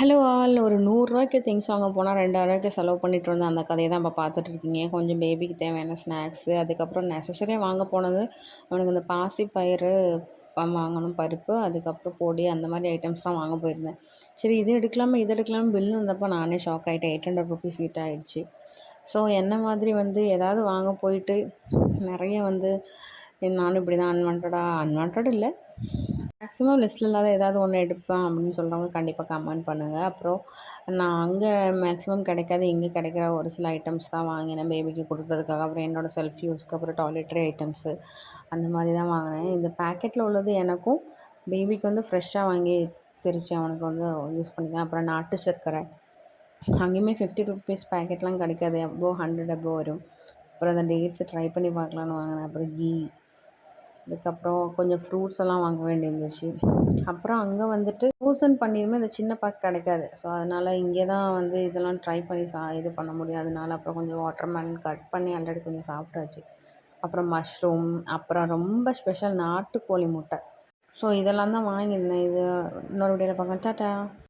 Hello all ஒரு ரூ. 100க்கு திங்ஸ் வாங்க போனால் ரூ. 2000க்கு செலவு பண்ணிட்டு இருந்தேன். அந்த கதையை தான் இப்போ பார்த்துட்ருக்கீங்க. கொஞ்சம் பேபிக்கு தேவையான ஸ்நாக்ஸு, அதுக்கப்புறம் நெசசரியாக வாங்க போனது அவனுக்கு இந்த பாசிப்பயிறு வாங்கணும், பருப்பு, அதுக்கப்புறம் பொடி அந்த மாதிரி ஐட்டம்ஸ் தான் வாங்க போயிருந்தேன். சரி இது எடுக்கலாமா இது எடுக்கலாமா பில்லு வந்தப்போ நானே ஷாக் ஆகிட்டேன். ₹800 கிட்ட ஆயிடுச்சு. ஸோ என்ன மாதிரி வந்து ஏதாவது வாங்க போயிட்டு நிறைய வந்து நானும் இப்படி தான் அன்வான்டட் இல்லை, மேக்ஸிமம் லிஸ்ட்டில் இல்லாத ஏதாவது ஒன்று எடுப்பேன் அப்படின்னு சொல்கிறவங்க கண்டிப்பாக கமெண்ட் பண்ணுங்கள். அப்புறம் நான் அங்கே மேக்ஸிமம் கிடைக்காது, இங்கே கிடைக்கிற ஒரு சில ஐட்டம்ஸ் தான் வாங்கினேன் பேபிக்கு கொடுக்குறதுக்காக. அப்புறம் என்னோடய செல்ஃப் யூஸ்க்கு, அப்புறம் டாய்லெட்ரி ஐட்டம்ஸு அந்த மாதிரி தான் வாங்கினேன். இந்த பேக்கெட்டில் உள்ளது எனக்கும் பேபிக்கு வந்து ஃப்ரெஷ்ஷாக வாங்கி திரிச்சு அவனுக்கு வந்து யூஸ் பண்ணிக்கலாம். அப்புறம் நாட்டு சர்க்கரை அங்கேயுமே ₹50 பேக்கெட்லாம் கிடைக்காது, அபோவ் 100 அபோவ் வரும். அப்புறம் அந்த டேட்ஸை ட்ரை பண்ணி பார்க்கலான்னு வாங்கினேன். அப்புறம் கீ, அதுக்கப்புறம் கொஞ்சம் ஃப்ரூட்ஸ் எல்லாம் வாங்க வேண்டியிருந்துச்சு. அப்புறம் அங்கே வந்துட்டு ஃப்ரோசன் பன்னீருமே இந்த சின்ன பேக் கிடைக்காது. ஸோ அதனால் இங்கே தான் வந்து இதெல்லாம் ட்ரை பண்ணி இது பண்ண முடியாதனால அப்புறம் கொஞ்சம் வாட்டர்மெலன் கட் பண்ணி ஆல்ரெடி கொஞ்சம் சாப்பிட்டாச்சு. அப்புறம் மஷ்ரூம், அப்புறம் ரொம்ப ஸ்பெஷல் நாட்டுக்கோழி முட்டை. ஸோ இதெல்லாம் தான் வாங்கியிருந்தேன். இது இன்னொரு வீடியோவில் பார்க்கலாம். டாட்டா.